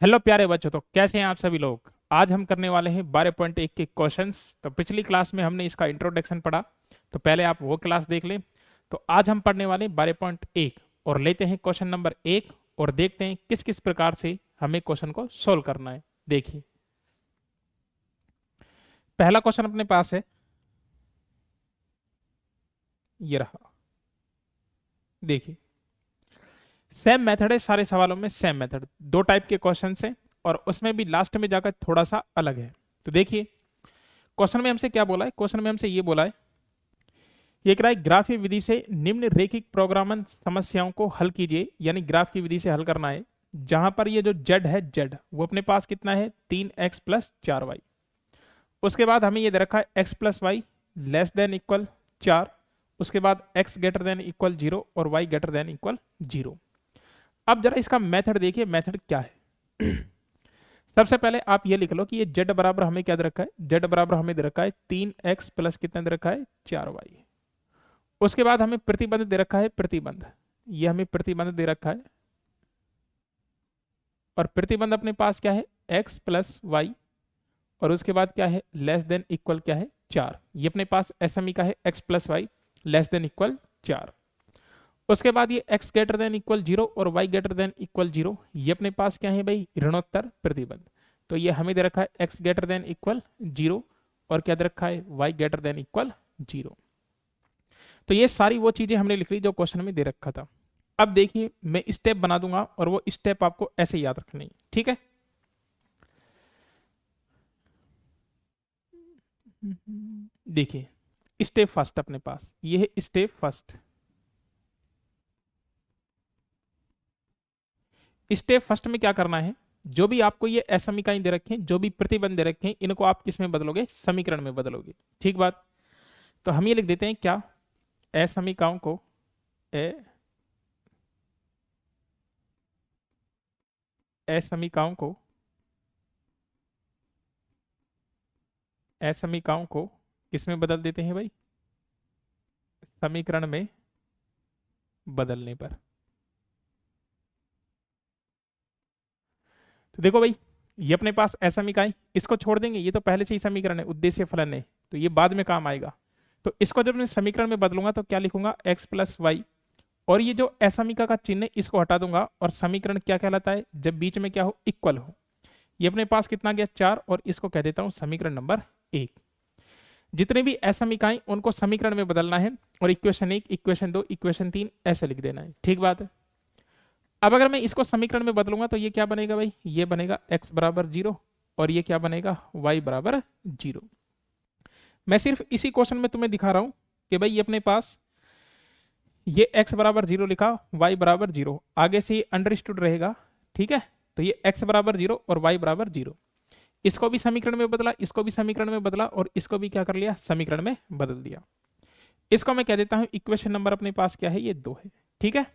Hello प्यारे बच्चों, तो कैसे हैं आप सभी लोग। आज हम करने वाले हैं 12.1 के क्वेश्चंस। तो पिछली क्लास में हमने इसका इंट्रोडक्शन पढ़ा, तो पहले आप वो क्लास देख लें। तो आज हम पढ़ने वाले हैं 12.1 और लेते हैं क्वेश्चन नंबर 1 और देखते हैं किस किस प्रकार से हमें क्वेश्चन को सोल्व करना है। देखिए, पहला क्वेश्चन अपने पास है, ये रहा। देखिए, सेम मेथड है, सारे सवालों में सेम मेथड, दो टाइप के क्वेश्चन है और उसमें भी लास्ट में जाकर थोड़ा सा अलग है। तो देखिए, क्वेश्चन में हमसे क्या बोला है। क्वेश्चन में हमसे ये बोला है, ये कह रहा है ग्राफ की विधि से निम्न रैखिक प्रोग्रामन समस्याओं को हल कीजिए। यानी ग्राफ की विधि से हल करना है, जहां पर ये जो z है, z वो अपने पास कितना है 3x प्लस 4y। उसके बाद हमें ये दे रखा है x plus Y less than equal 4। उसके बाद x ग्रेटर देन इक्वल 0 और y ग्रेटर देन इक्वल 0। अब जरा इसका मेथड देखिए, मेथड क्या है। सबसे पहले आप ये लिख लो कि ये z बराबर हमें क्या दे रखा है, z बराबर हमें दे रखा है 3x प्लस कितना दे रखा है 4y। उसके बाद हमें प्रतिबंध दे रखा है, प्रतिबंध ये हमें प्रतिबंध दे रखा है और प्रतिबंध अपने पास क्या है x प्लस वाई और उसके बाद क्या है लेस देन इक्वल क्या है 4। ये अपने पास एसएमई का है x plus Y less than equal 4। उसके बाद ये x ग्रेटर देन इक्वल 0 और y ग्रेटर देन इक्वल 0। ये अपने पास क्या है भाई ऋणोत्तर प्रतिबंध। तो ये हमें दे रखा है x ग्रेटर देन इक्वल 0 और क्या दे रखा है y ग्रेटर देन इक्वल 0। तो ये सारी वो चीजें हमने लिख ली जो क्वेश्चन में दे रखा था। अब देखिए, मैं स्टेप बना दूंगा और वो स्टेप आपको ऐसे याद रखने हैं, ठीक है। देखिए, स्टेप फर्स्ट अपने पास ये है, स्टेप फर्स्ट। स्टेप फर्स्ट में क्या करना है, जो भी आपको ये असमीकरण दे रखे हैं, जो भी प्रतिबंध दे रखे हैं, इनको आप किस में बदलोगे, समीकरण में बदलोगे, ठीक बात। तो हम ये लिख देते हैं क्या, असमीकरण को असमीकरण को असमीकरण को किस में बदल देते हैं भाई, समीकरण में बदलने पर। तो देखो भाई, ये अपने पास असमीकरण, इसको छोड़ देंगे, ये तो पहले से ही समीकरण है, उद्देश्य फलन है, तो ये बाद में काम आएगा। तो इसको जब मैं समीकरण में बदलूंगा तो क्या लिखूंगा x प्लस वाई और ये जो असमीका का चिन्ह है इसको हटा दूंगा और समीकरण क्या कहलाता है, जब बीच में क्या हो इक्वल हो। ये अपने पास कितना गया 4 और इसको कह देता हूं समीकरण नंबर 1। जितने भी असमीकाएं उनको समीकरण में बदलना है और इक्वेशन 1, इक्वेशन 2, इक्वेशन 3 ऐसे लिख देना है, ठीक बात है। अब अगर मैं इसको समीकरण में बदलूंगा तो ये क्या बनेगा भाई, ये बनेगा x बराबर 0 और ये क्या बनेगा y बराबर 0। मैं सिर्फ इसी क्वेश्चन में तुम्हें दिखा रहा हूं कि भाई ये अपने पास ये x बराबर 0 लिखा, y बराबर 0, आगे से ये अंडरस्टूड रहेगा, ठीक है। तो ये x बराबर 0 और y बराबर 0, इसको भी समीकरण में बदला, इसको भी समीकरण में बदला और इसको भी क्या कर लिया, समीकरण में बदल दिया। इसको मैं कह देता हूं इक्वेशन नंबर अपने पास क्या है, ये 2 है, ठीक है।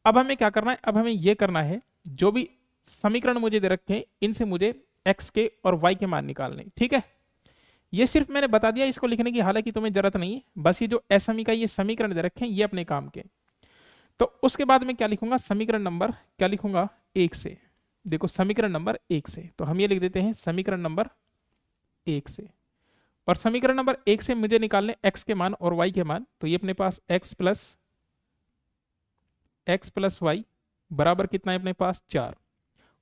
अब हमें क्या करना है, अब हमें ये करना है, जो भी समीकरण मुझे दे रखे हैं इनसे मुझे x के और y के मान निकालने, ठीक है। ये सिर्फ मैंने बता दिया इसको लिखने की, हालांकि तुम्हें जरूरत नहीं है, बस ये जो असमी का ये समीकरण दे रखे हैं ये अपने काम के। तो उसके बाद में क्या लिखूंगा, समीकरण नंबर क्या लिखूंगा 1 से। देखो समीकरण नंबर 1 से, तो हम ये लिख देते हैं समीकरण नंबर 1 से। और समीकरण नंबर 1 से मुझे निकालने x के मान और y के मान। तो ये अपने पास x प्लस वाई बराबर कितना है अपने पास 4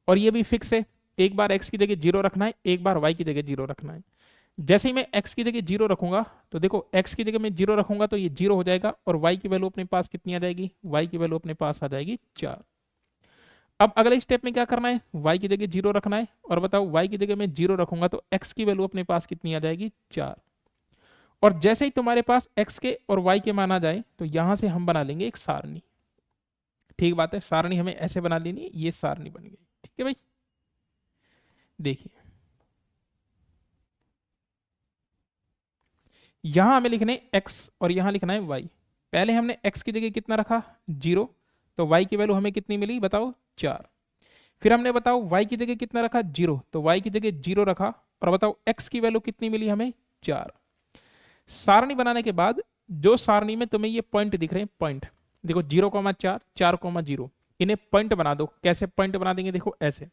और ये भी फिक्स है, एक बार x की जगह 0 रखना है, एक बार y की जगह 0 रखना है। जैसे ही मैं x की जगह 0 रखूंगा तो देखो x की जगह मैं 0 रखूंगा तो ये 0 हो जाएगा और y की वैल्यू अपने पास कितनी आ जाएगी, y की वैल्यू अपने पास आ जाएगी 4। अब अगले स्टेप में क्या करना है, y की जगह 0 रखना है और बताओ y की जगह मैं 0 रखूंगा तो x की वैल्यू अपने पास कितनी आ जाएगी 4। और जैसे ही तुम्हारे पास x के और y के मान आ जाए तो यहां से हम बना लेंगे एक सारणी, ठीक बात है। सारणी हमें ऐसे बना लेनी है, ये सारणी बन गई, ठीक है भाई। देखिए, यहां हमें लिखने x और यहां लिखना है y। पहले हमने x की जगह कितना रखा 0, तो y की वैल्यू हमें कितनी मिली बताओ 4। फिर हमने बताओ y की जगह कितना रखा 0, तो y की जगह 0 रखा और बताओ x की वैल्यू कितनी मिली हमें 4। सारणी बनाने के बाद जो सारणी में तुम्हें ये पॉइंट दिख रहे हैं, पॉइंट देखो 0,4, 4,0, इन्हें पॉइंट बना दो। कैसे पॉइंट बना देंगे, देखो ऐसे।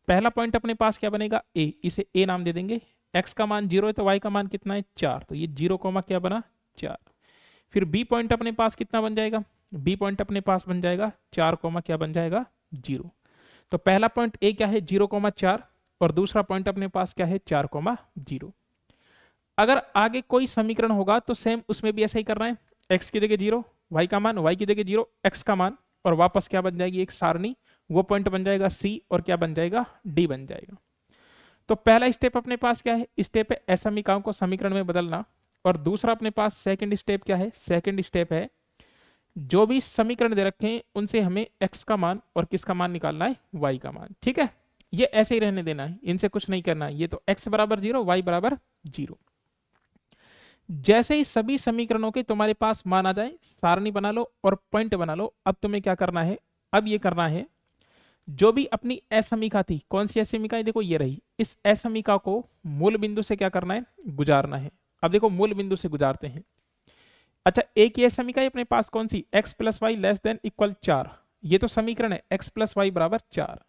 पहला पॉइंट अपने पास क्या बनेगा ए, इसे ए नाम दे देंगे। एक्स का मान 0 है तो वाई का मान कितना है 4, तो ये 0 कोमा क्या बना 4। फिर बी पॉइंट अपने पास कितना बन जाएगा, बी पॉइंट अपने पास बन जाएगा 4 कोमा क्या बन जाएगा 0। तो पहला पॉइंट ए क्या है 0,4 और दूसरा पॉइंट अपने पास क्या है 4,0। अगर आगे कोई समीकरण होगा तो सेम उसमें भी ऐसा ही करना है, एक्स की जगह 0, वाई का मान, वाई की जगह 0, एक्स का मान, और वापस क्या बन जाएगी एक सारणी, वो पॉइंट बन जाएगा सी और क्या बन जाएगा डी बन जाएगा। तो पहला स्टेप अपने पास क्या है, स्टेप है असमीकाओं को समीकरण में बदलना, और दूसरा अपने पास सेकंड स्टेप क्या है, सेकंड स्टेप है जो भी समीकरण दे रखे हैं उनसे हमें एक्स का मान और किसका मान निकालना है वाई का मान। ठीक है, ये ऐसे ही रहने देना है, इनसे कुछ नहीं करना है। ये तो एक्स बराबर 0, वाई बराबर 0। जैसे ही सभी समीकरणों के तुम्हारे पास मान आ जाए सारणी बना लो और पॉइंट बना लो। अब तुम्हें क्या करना है, अब ये करना है जो भी अपनी असमीका थी, कौन सी असमीका है, देखो ये रही, इस असमीका को मूल बिंदु से क्या करना है गुजारना है। अब देखो मूल बिंदु से गुजारते हैं। अच्छा, एक ये समीकरण अपने पास कौन सी, x plus Y less than equal 4, ये तो समीकरण है x प्लस वाई बराबर 4।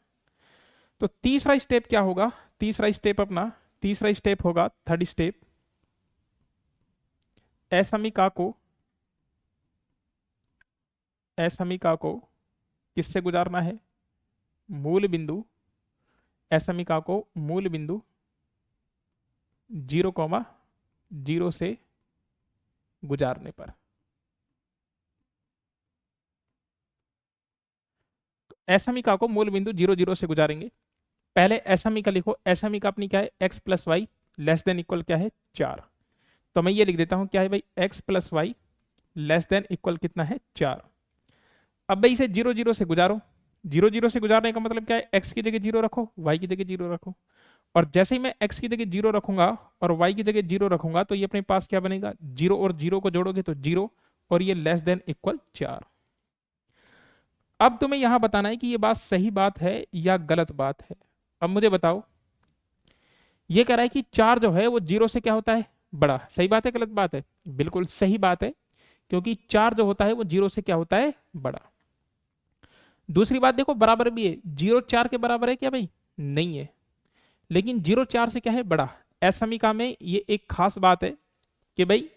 तो तीसरा स्टेप क्या होगा, तीसरा स्टेप अपना, तीसरा स्टेप होगा थर्ड स्टेप, असमीका को, असमीका को किससे गुजारना है, मूल बिंदु, असमीका को मूल बिंदु 0,0 से गुजारने पर। असमीका को मूल बिंदु 0,0 से गुजारेंगे। पहले असमीका लिखो, असमीका अपनी क्या है x plus Y less than equal क्या है 4। तो मैं ये लिख देता हूं क्या है भाई, x plus Y less than equal कितना है 4। अब भाई इसे 0,0 से गुजारो, 0,0 से गुजारने का मतलब क्या है, x की जगह 0 रखो, y की जगह 0 रखो, और जैसे ही मैं x की जगह 0 रखूंगा और y की जगह 0 रखूंगा तो ये अपने पास क्या बनेगा, 0 और 0 को जोड़ोगे तो 0, और ये लेस देन इक्वल 4। अब तुम्हें यहां बताना है कि ये बात सही बात है या गलत बात है। अब मुझे बताओ, ये कह रहा है कि 4 जो है वो 0 से क्या होता है बड़ा, सही बात है गलत बात है, बिल्कुल सही बात है, क्योंकि 4 जो होता है वो 0 से क्या होता है बड़ा। दूसरी बात देखो बराबर भी है, 0 4 के बराबर है क्या भाई, नहीं है, लेकिन 0 4 से क्या है बड़ा। असमीका में ये एक खास बात है कि भाई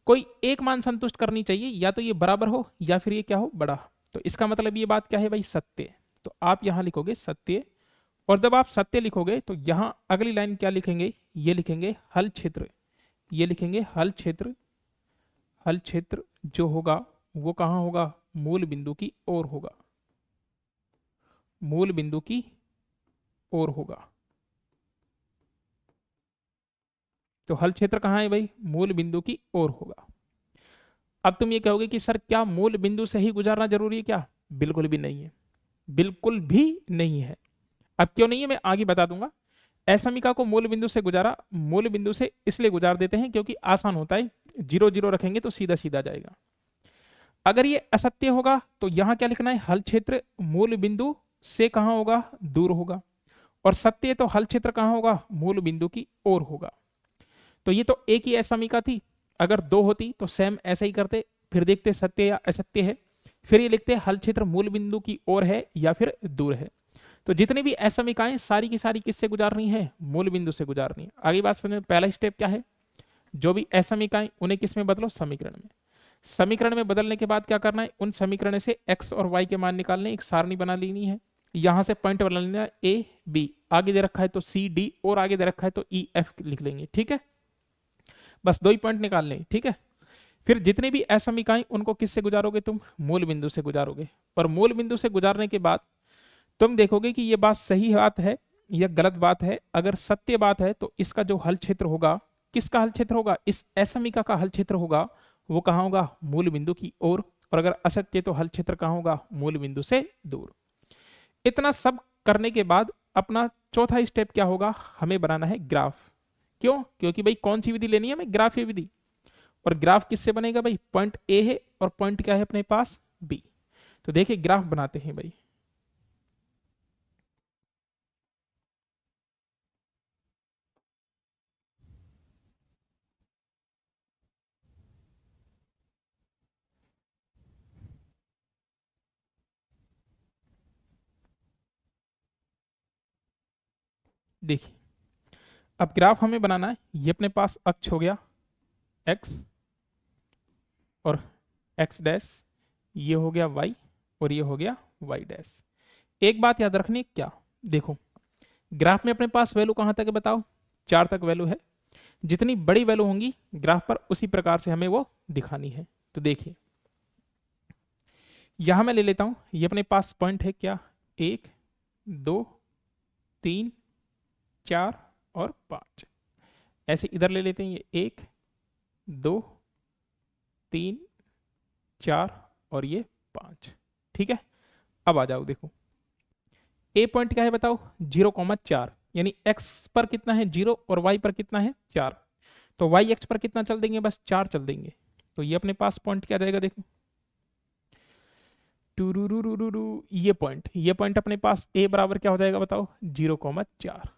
कोई एक मान संतुष्ट करनी चाहिए, या तो ये बराबर हो या फिर ये क्या हो बड़ा। तो इसका मतलब ये बात क्या है भाई, सत्य। तो आप यहां लिखोगे सत्य, और जब आप सत्य लिखोगे तो यहां अगली लाइन क्या लिखेंगे, ये लिखेंगे हल क्षेत्र, ये लिखेंगे हल क्षेत्र, हल क्षेत्र जो होगा वो कहां होगा, मूल बिंदु की ओर होगा, मूल बिंदु की ओर होगा। तो हल क्षेत्र कहां है भाई, मूल बिंदु की ओर होगा। अब तुम ये कहोगे कि सर क्या मूल बिंदु से ही गुजारना जरूरी है क्या, बिल्कुल भी नहीं है, बिल्कुल भी नहीं है। अब क्यों नहीं है मैं आगे बता दूंगा। असमीका को मूल बिंदु से गुजारा, मूल बिंदु से इसलिए गुजार देते हैं क्योंकि आसान होता है, 0,0 रखेंगे तो सीधा सीधा जाएगा। अगर ये असत्य होगा तो यहां क्या लिखना है, हल क्षेत्र मूल बिंदु से कहां होगा दूर होगा, और सत्य तो हल क्षेत्र कहां होगा मूल बिंदु की ओर होगा। तो ये तो एक ही असमीका थी, अगर दो होती तो सेम ऐसा ही करते, फिर देखते सत्य या असत्य है, फिर ये लिखते हल क्षेत्र मूल बिंदु की ओर है या फिर दूर है। तो जितनी भी असमीकाएं सारी की सारी किससे गुजारनी है, मूल बिंदु से गुजारनी है। आगे बात समझ में, पहला स्टेप क्या है, जो भी असमीकाएं उन्हें किस में बदलो, समीकरण में। समीकरण में बदलने के बाद क्या करना है, उन समीकरण से एक्स और वाई के मान निकालने, एक सारणी बना लेनी है, यहां से पॉइंट बना लेना, ए बी आगे दे रखा है तो सी डी, और आगे दे रखा है तो ई एफ लिख लेंगे। ठीक है, बस 2 ही पॉइंट निकालने, ठीक है। फिर जितनी भी असमीकाएं उनको किससे गुजारोगे तुम, मूल बिंदु से गुजारोगे, और मूल बिंदु से गुजारने के बाद तुम देखोगे कि ये बात सही बात है या गलत बात है। अगर सत्य बात है तो इसका जो हल क्षेत्र होगा, किसका हल क्षेत्र होगा, इस असमीका का हल क्षेत्र होगा, वो कहां होगा मूल बिंदु की ओर, और अगर असत्य तो हल क्षेत्र कहां होगा मूल बिंदु से दूर। इतना सब करने के बाद अपना चौथा स्टेप क्या होगा, हमें बनाना है ग्राफ। क्यों, क्योंकि भाई कौन सी विधि लेनी है हमें, ग्राफ विधि। और ग्राफ किससे बनेगा भाई, पॉइंट ए है और पॉइंट क्या है अपने पास बी। तो देखिए ग्राफ बनाते हैं भाई। देखिए अब ग्राफ हमें बनाना है, ये अपने पास अक्ष हो गया एक्स और एक्स डैश, ये हो गया वाई और ये हो गया वाई डैश। एक बात याद रखनी, क्या देखो ग्राफ में अपने पास वैल्यू कहां तक है बताओ, 4 तक वैल्यू है। जितनी बड़ी वैल्यू होंगी ग्राफ पर उसी प्रकार से हमें वो दिखानी है। तो देखिए यहां मैं ले लेता हूं, ये अपने पास पॉइंट है क्या, 1 2 3 4 और 5। ऐसे इधर ले लेते हैं, ये 1 2 3 4 और ये 5। ठीक है, अब आ जाओ देखो ए पॉइंट क्या है बताओ, 0,4, यानी एक्स पर कितना है 0 और वाई पर कितना है 4। तो वाई एक्स पर कितना चल देंगे, बस 4 चल देंगे। तो ये अपने पास पॉइंट क्या रहेगा देखो, ये पॉइंट अपने पास ए बराबर क्या हो जाएगा बताओ, 0,4।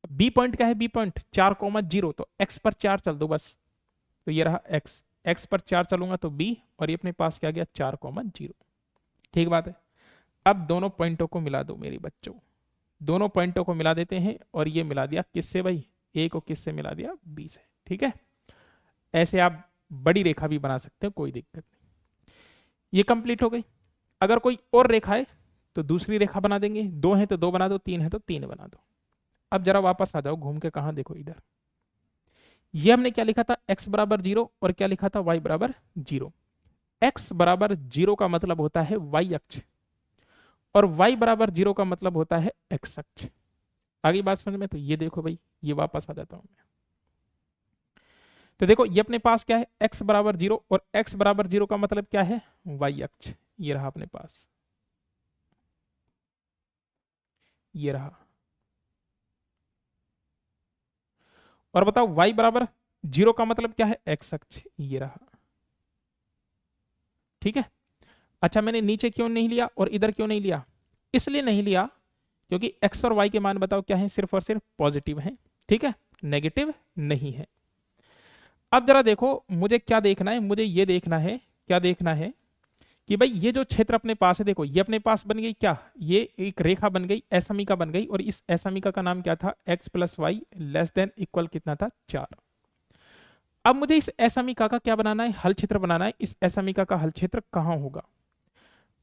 बी पॉइंट क्या है, बी पॉइंट 4,0, तो एक्स पर 4 चल दो बस। तो ये रहा एक्स, एक्स पर 4 चलूंगा तो बी, और ये अपने पास क्या गया 4,0। ठीक बात है। अब दोनों पॉइंटों को मिला दो मेरे बच्चों, दोनों पॉइंटों को मिला देते हैं, और ये मिला दिया किससे भाई, ए को किससे मिला दिया, बी से। ठीक है, ऐसे आप बड़ी रेखा भी बना सकते हो, कोई दिक्कत नहीं। ये कंप्लीट हो गई। अगर कोई और रेखा है तो दूसरी रेखा बना देंगे, 2 है तो 2 बना दो, 3 है तो 3 बना दो। अब जरा वापस आ जाओ घूम के, कहां देखो इधर, ये हमने क्या लिखा था, x बराबर 0 और क्या लिखा था, y बराबर 0। x बराबर 0 का मतलब होता है y अक्ष, और y बराबर 0 का मतलब होता है x अक्ष। आगे बात समझ में, तो ये देखो भाई, ये वापस आ जाता हूं मैं। तो देखो ये अपने पास क्या है, x बराबर 0, और x बराबर 0 का मतलब क्या है, y अक्ष। ये रहा अपने पास, ये रहा। और बताओ y बराबर 0 का मतलब क्या है, x अक्ष, ये रहा। ठीक है, अच्छा मैंने नीचे क्यों नहीं लिया और इधर क्यों नहीं लिया, इसलिए नहीं लिया क्योंकि x और y के मान बताओ क्या है, सिर्फ और सिर्फ पॉजिटिव है। ठीक है, नेगेटिव नहीं है। अब जरा देखो मुझे क्या देखना है, मुझे ये देखना है, क्या देखना है कि भाई ये जो क्षेत्र अपने पास है, देखो ये अपने पास बन गई क्या, ये एक रेखा बन गई, असमीका बन गई, और इस असमीका का नाम क्या था, x plus Y less than equal कितना था, 4। अब मुझे इस असमीका का क्या बनाना है, हल क्षेत्र बनाना है। इस असमीका का हल क्षेत्र कहां होगा,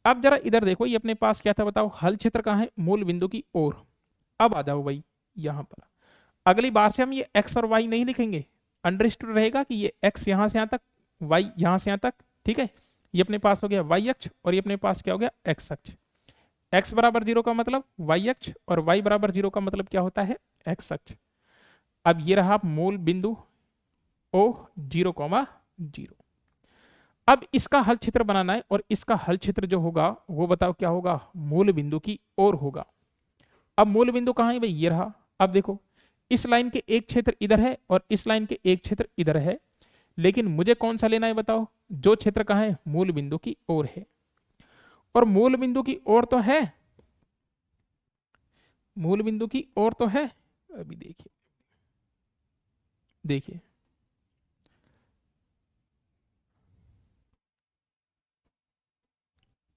अब जरा इधर देखो, ये अपने पास क्या था बताओ, हल क्षेत्र कहां है, मूल बिंदु की ओर। अब आ जाओ भाई यहां पर, अगली बार से हम ये x और y नहीं लिखेंगे, अंडरस्टूड रहेगा कि ये x यहां से यहां तक, y यहां से यहां तक। ठीक है, ये अपने पास हो गया y अक्ष, और ये अपने पास क्या हो गया, x अक्ष। x बराबर 0 का मतलब y अक्ष, और y बराबर 0 का मतलब क्या होता है, x अक्ष। अब ये रहा मूल बिंदु O 0,0। अब इसका हल क्षेत्र बनाना है, और इसका हल क्षेत्र जो होगा वो बताओ क्या होगा, मूल बिंदु की ओर होगा। अब मूल बिंदु कहां है भाई, ये रहा। अब देखो इस लाइन के एक क्षेत्र इधर है और इस लाइन के एक क्षेत्र इधर है, लेकिन मुझे कौन सा लेना है बताओ, जो क्षेत्र कहां है, मूल बिंदु की ओर है। और मूल बिंदु की ओर तो है, मूल बिंदु की ओर तो है। अभी देखिए, देखिए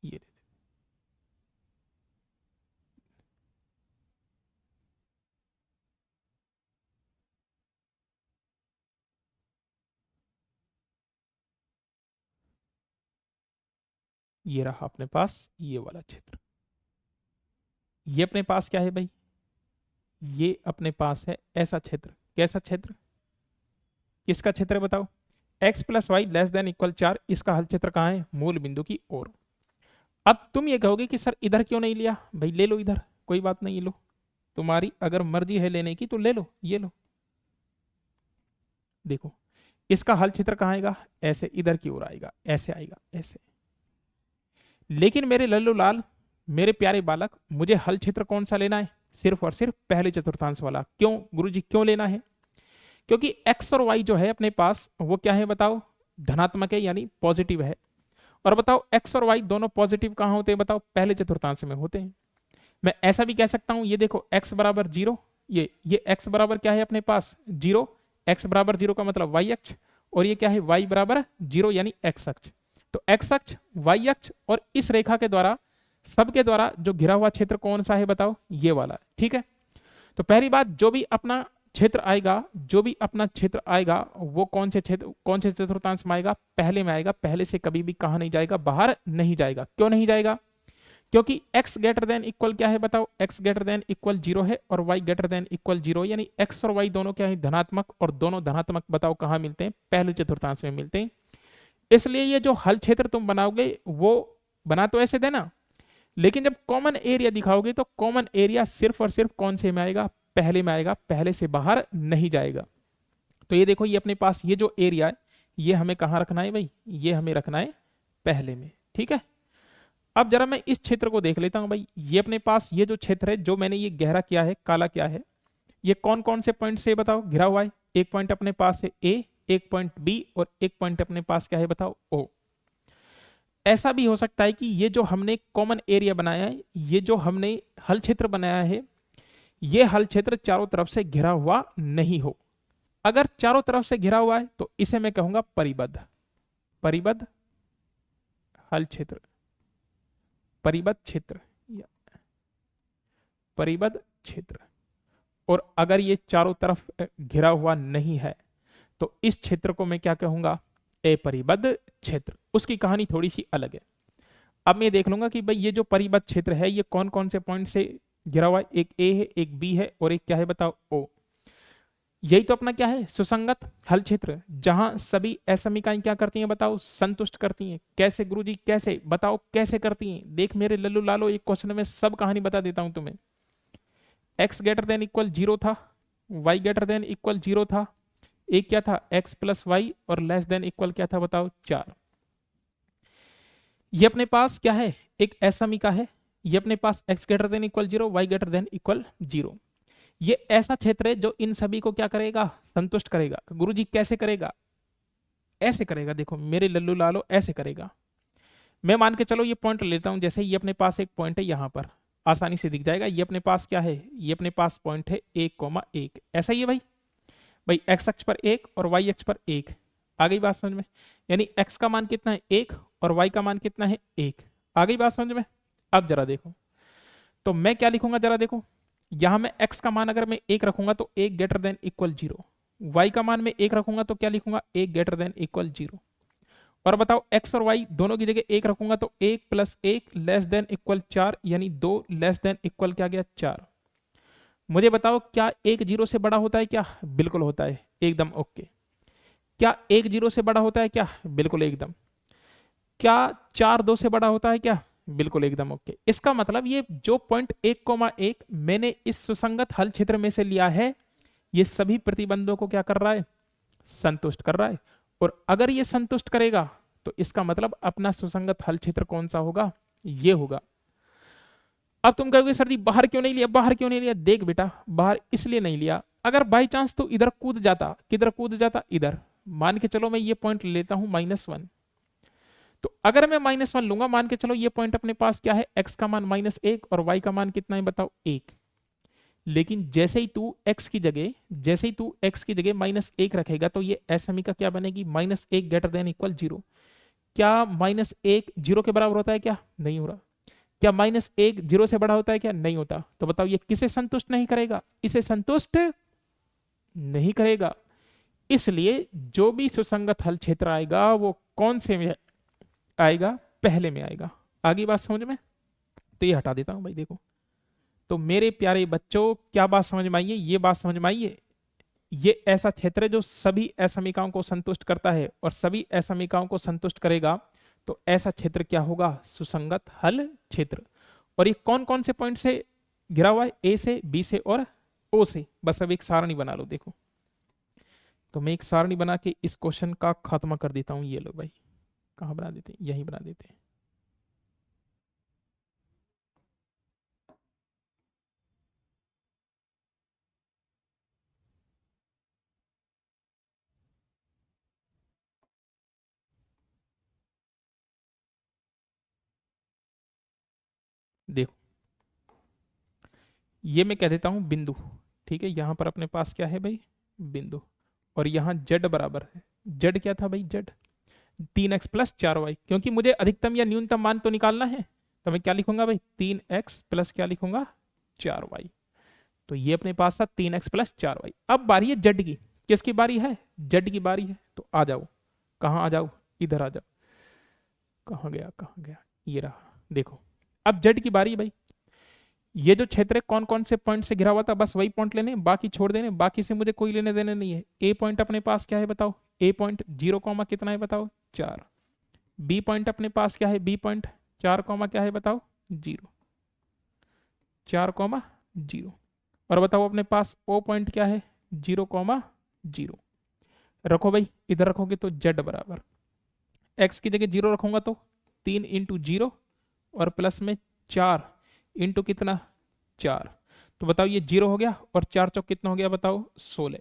ये ये रहा अपने पास ये वाला क्षेत्र। ये अपने पास क्या है भाई, ये अपने पास है ऐसा क्षेत्र। कैसा क्षेत्र, किसका क्षेत्र है बताओ, x plus Y less than equal 4। इसका हल क्षेत्र कहां है, मूल बिंदु की ओर। अब तुम ये कहोगे कि सर इधर क्यों नहीं लिया, भाई ले लो इधर, कोई बात नहीं, लो, तुम्हारी अगर मर्जी है लेने की तो ले लो, ये लो। देखो इसका हल क्षेत्र कहां आएगा, ऐसे इधर की ओर आएगा, ऐसे आएगा, ऐसे। लेकिन मेरे लल्लू लाल, मेरे प्यारे बालक, मुझे हल क्षेत्र कौन सा लेना है, सिर्फ और सिर्फ पहले चतुर्थांश वाला। क्यों गुरुजी, क्यों लेना है, क्योंकि x और y जो है अपने पास वो क्या है बताओ, धनात्मक है, यानी पॉजिटिव है। और बताओ x और y दोनों पॉजिटिव कहां होते हैं बताओ, पहले चतुर्थांश में होते हैं। मैं ऐसा भी कह सकता हूं, ये देखो x बराबर 0, ये x बराबर क्या है अपने पास 0, x बराबर 0 का मतलब y अक्ष, और ये क्या है y बराबर 0 यानी x अक्ष। तो x अक्ष, y अक्ष, और इस रेखा के द्वारा, सबके द्वारा जो घिरा हुआ क्षेत्र कौन सा है बताओ, ये वाला। ठीक है, तो पहली बात, जो भी अपना क्षेत्र आएगा, जो भी अपना क्षेत्र आएगा वो कौन से क्षेत्र, कौन से चतुर्थांश में आएगा, पहले में आएगा। पहले से कभी भी कहा नहीं जाएगा, बाहर नहीं जाएगा। क्यों नहीं जाएगा? क्योंकि x ग्रेटर देन इक्वल क्या है बताओ, x ग्रेटर देन इक्वल 0 है और y ग्रेटर देन इक्वल 0, यानी x और y दोनों क्या है, धनात्मक, और दोनों धनात्मक बताओ कहाँ मिलते हैं, पहले चतुर्थांश में मिलते हैं। इसलिए ये जो हल क्षेत्र तुम बनाओगे वो बना तो ऐसे देना, लेकिन जब कॉमन एरिया दिखाओगे तो कॉमन एरिया सिर्फ और सिर्फ कौन से में आएगा, पहले में आएगा, पहले से बाहर नहीं जाएगा। तो ये देखो, ये अपने पास ये जो एरिया है ये हमें कहाँ रखना है भाई, ये हमें रखना है पहले में, ठीक है। अब जरा मैं इस क्षेत्र को देख लेता हूं भाई। ये अपने पास ये जो क्षेत्र है, जो मैंने ये गहरा किया है, काला किया है, ये कौन कौन से पॉइंट से बताओ घिरा हुआ है। एक पॉइंट अपने पास है ए, एक पॉइंट बी, और एक पॉइंट अपने पास क्या है बताओ, ओ। ऐसा भी हो सकता है कि ये जो हमने कॉमन एरिया बनाया है, ये जो हमने हल क्षेत्र बनाया है, ये हल क्षेत्र चारों तरफ से घिरा हुआ नहीं हो। अगर चारों तरफ से घिरा हुआ है तो इसे मैं कहूंगा परिबद्ध, परिबद्ध हल क्षेत्र, परिबद्ध क्षेत्र, परिबद्ध क्षेत्र। और अगर ये चारों तरफ घिरा हुआ नहीं है तो इस क्षेत्र को मैं क्या कहूंगा, अपरिबद्ध क्षेत्र। उसकी कहानी थोड़ी सी अलग है। अब मैं देख लूंगा कि भाई ये जो परिबद्ध क्षेत्र है ये कौन कौन से पॉइंट से घिरा हुआ है। एक ए है, एक बी है, और एक क्या है बताओ, ओ। यही तो अपना क्या है, सुसंगत हल क्षेत्र, जहां सभी असमीकाएं क्या करती हैं बताओ, संतुष्ट करती हैं। कैसे गुरुजी, कैसे बताओ, कैसे करती हैं? देख मेरे लल्लू लालो, एक क्वेश्चन में सब कहानी बता देता हूं तुम्हें। x ग्रेटर देन इक्वल 0 था, y ग्रेटर देन इक्वल 0 था, एक क्या था, x प्लस वाई, और लेस देन इक्वल क्या था बताओ, 4। ये अपने पास क्या है, एक असमीका है। ये अपने पास x greater than equal 0, y greater than equal 0। ये ऐसा क्षेत्र है जो इन सभी को क्या करेगा, संतुष्ट करेगा। गुरुजी कैसे करेगा? ऐसे करेगा, देखो मेरे लल्लू लालो, ऐसे करेगा। मैं मान के चलो ये पॉइंट लेता हूं, जैसे ये अपने पास एक पॉइंट है, यहां पर आसानी से दिख जाएगा। ये अपने पास क्या है, ये अपने पास पॉइंट है 1,1, ऐसा ही है भाई। भाई x अक्ष पर 1 और y अक्ष पर 1, आ गई बात समझ में? यानी x का मान कितना है 1 और y का मान कितना है 1, आ गई बात समझ में? अब जरा देखो, तो मैं क्या लिखूंगा जरा देखो, यहां मैं x का मान अगर मैं 1 रखूंगा तो 1 ग्रेटर देन इक्वल 0, y का मान मैं 1 रखूंगा तो क्या लिखूंगा, 1 ग्रेटर देन इक्वल 0। और बताओ x और y दोनों की जगह 1 रखूंगा तो 1 प्लस 1 लेस देन इक्वल 4, यानी 2 लेस देन इक्वल क्या गया, 4। मुझे बताओ क्या 1 0 से बड़ा होता है क्या? बिल्कुल होता है, एकदम ओके। क्या 1 0 से बड़ा होता है क्या? बिल्कुल एकदम। क्या 4 2 से बड़ा होता है क्या? बिल्कुल एकदम ओके। इसका मतलब ये जो पॉइंट 1,1 मैंने इस सुसंगत हल क्षेत्र में से लिया है, ये सभी प्रतिबंधों को क्या कर रहा है, संतुष्ट कर रहा है। और अगर ये संतुष्ट करेगा तो इसका मतलब अपना सुसंगत हल क्षेत्र कौन सा होगा, ये होगा। अब तुम कहोगे सर जी बाहर क्यों नहीं लिया, बाहर क्यों नहीं लिया? देख बेटा, बाहर इसलिए नहीं लिया, अगर बाई चांस तो इधर कूद जाता, किधर कूद जाता, इधर। मान के चलो मैं ये पॉइंट लेता हूं -1, तो अगर मैं -1 लूंगा, मान के चलो ये पॉइंट अपने पास क्या है, x का मान -1 और y का मान कितना है बताओ, 1। लेकिन जैसे ही तू x की जगह, जैसे ही तू x की जगह -1 रखेगा तो ये असमीका क्या बनेगी, -1 ग्रेटर देन इक्वल 0। क्या -1 0 के बराबर होता है क्या? नहीं हो रहा। क्या -1 0 से बड़ा होता है क्या? नहीं होता। तो बताओ ये किसे संतुष्ट नहीं करेगा, इसे संतुष्ट नहीं करेगा। इसलिए जो भी सुसंगत हल क्षेत्र आएगा वो कौन से में आएगा, पहले में आएगा। आगे बात समझ में? तो ये हटा देता हूं भाई। देखो तो मेरे प्यारे बच्चों, क्या बात समझ में आई है? ये बात समझ में आई है। ये ऐसा क्षेत्र है जो सभी असमीकाओं को संतुष्ट करता है, और सभी असमीकाओं को संतुष्ट करेगा तो ऐसा क्षेत्र क्या होगा, सुसंगत हल क्षेत्र। और ये कौन कौन से पॉइंट से घिरा हुआ है, ए से, बी से और ओ से। बस अब एक सारणी बना लो। देखो तो मैं एक सारणी बना के इस क्वेश्चन का खात्मा कर देता हूं। ये लो भाई, कहां बना देते हैं, यहीं बना देते हैं। देखो ये मैं कह देता हूं बिंदु, ठीक है। यहां पर अपने पास क्या है भाई, बिंदु। और यहां जेड बराबर है, जेड क्या था भाई, जेड 3x प्लस 4y। क्योंकि मुझे अधिकतम या न्यूनतम मान तो निकालना है, तो मैं क्या लिखूंगा भाई, 3x प्लस क्या लिखूंगा, 4y। तो ये अपने पास था 3x प्लस 4y। अब बारी है जेड की। किसकी बारी है? जेड की बारी है। तो आ जाओ, कहाँ आ जाओ, इधर आ जाओ। कहाँ गया, कहाँ गया, ये रहा। देखो अब जेड की बारी है भाई। ये जो क्षेत्र है कौन कौन से पॉइंट से घिरा हुआ था, बस वही पॉइंट लेने, बाकी छोड़ देने, बाकी से मुझे कोई लेने देने नहीं है। ए पॉइंट अपने पास क्या है बताओ? ए पॉइंट 0 कॉमा कितना है बताओ? 4। बी पॉइंट अपने पास क्या है? बी पॉइंट 4 कॉमा क्या है बताओ? 0। 4 कॉमा 0। और बताओ अपने पास ओ पॉइंट क्या है? 0 कॉमा 0। रखो भाई, इधर रखोगे तो जेड बराबर एक्स की जगह 0 रखूंगा तो 3 इंटू 0 और प्लस में 4 इंटू कितना? 4। तो बताओ ये 0 हो गया और 4 चौक कितना हो गया बताओ? 16।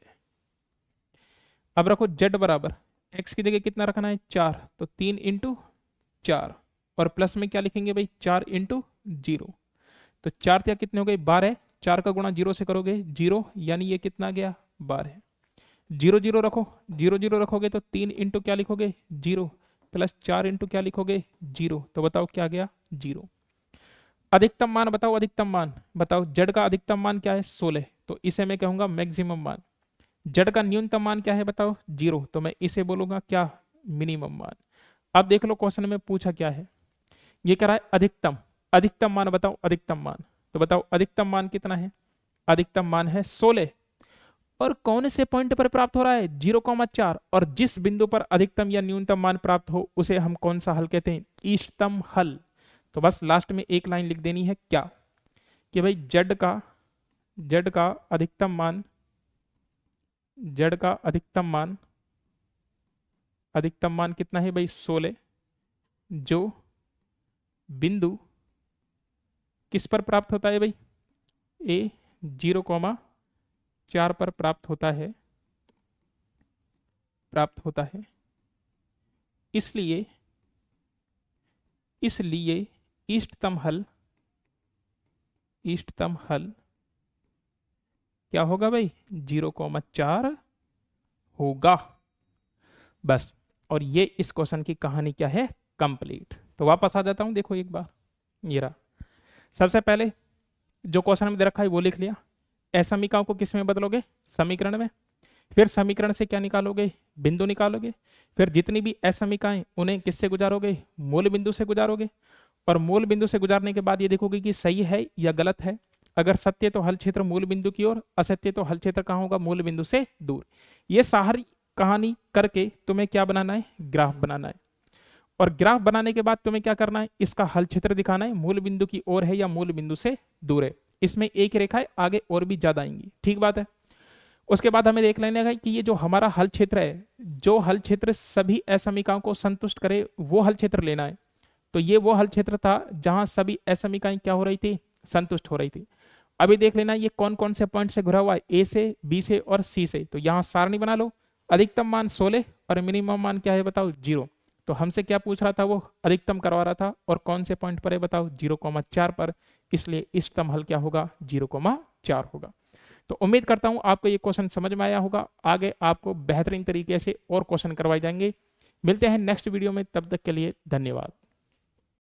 अब रखो जेड बराबर एक्स की जगह कितना रखना है? 4। तो 3 इंटू 4 और प्लस में क्या लिखेंगे भाई? 4 इंटू 0। तो 4 क्या कितने हो गए? 12। 4 का गुणा 0 से करोगे 0, यानी ये कितना गया? 12। 0 0 रखो, 0 0 रखोगे तो 3 इंटू क्या लिखोगे? 0 प्लस 4 इंटू क्या लिखोगे? 0। तो बताओ क्या गया? 0। अधिकतम मान बताओ, अधिकतम मान बताओ। जड़ का अधिकतम मान क्या है? 16। तो इसे मैं कहूंगा मैक्सिमम मान। जड़ का न्यूनतम मान क्या है बताओ? 0। तो मैं इसे बोलूंगा क्या? मिनिमम मान। अब देख लो क्वेश्चन में पूछा क्या है। ये कह रहा है अधिकतम, अधिकतम मान बताओ, अधिकतम मान। तो बताओ अधिकतम मान कितना है? अधिकतम मान है 16। और कौन से पॉइंट पर प्राप्त हो रहा है? 0,4। और जिस बिंदु पर अधिकतम या न्यूनतम मान प्राप्त हो उसे हम कौन सा हल कहते हैं? इष्टतम हल। तो बस लास्ट में एक लाइन लिख देनी है क्या? कि भाई जेड का अधिकतम मान, जेड का अधिकतम मान कितना है भाई? 16। जो बिंदु किस पर प्राप्त होता है भाई? ए 0,4 पर प्राप्त होता है। इसलिए इष्टतम हल क्या होगा भाई? 0,4 होगा। बस। और ये इस क्वेश्चन की कहानी क्या है? कंप्लीट। तो वापस आ जाता हूं, देखो एक बार ये रहा। सबसे पहले जो क्वेश्चन में दे रखा है वो लिख लिया। असमीकाओं को किस में बदलोगे? समीकरण में। फिर समीकरण से क्या निकालोगे? बिंदु निकालोगे। फिर जितनी भी असमीकाएं उन्हें किससे गुजारोगे? मूल बिंदु से गुजारोगे। और मूल बिंदु से गुजारने के बाद ये देखोगे कि सही है या गलत है। अगर सत्य तो हल क्षेत्र मूल बिंदु की ओर, असत्य तो हल क्षेत्र कहाँ होगा? मूल बिंदु से दूर। ये सारी कहानी करके तुम्हें क्या बनाना है? ग्राफ बनाना है। और ग्राफ बनाने के बाद तुम्हें क्या करना है? इसका हल क्षेत्र दिखाना है, मूल बिंदु की ओर है या मूल बिंदु से दूर है। इसमें एक रेखा है, आगे और भी ज्यादा आएंगी, ठीक बात है। उसके बाद हमें देख लेना है कि ये जो हमारा हल क्षेत्र है, जो हल क्षेत्र सभी असमीकाओं को संतुष्ट करे, वो हल क्षेत्र लेना है। तो ये वो हल क्षेत्र था जहां सभी असमीकाएं क्या हो रही थी? संतुष्ट हो रही थी। अभी देख लेना ये कौन कौन से पॉइंट से घुरा हुआ है? ए से, बी से और सी से। तो यहां सारणी बना लो। अधिकतम मान 16 और मिनिमम मान क्या है बताओ? 0। तो हमसे क्या पूछ रहा था? वो अधिकतम करवा रहा था। और कौन से पॉइंट पर है बताओ? 0,4 पर। इसलिए इष्टतम हल क्या होगा? 0,4 होगा। तो उम्मीद करता हूं आपको ये क्वेश्चन समझ में आया होगा। आगे आपको बेहतरीन तरीके से और क्वेश्चन करवाए जाएंगे। मिलते हैं नेक्स्ट वीडियो में, तब तक के लिए धन्यवाद।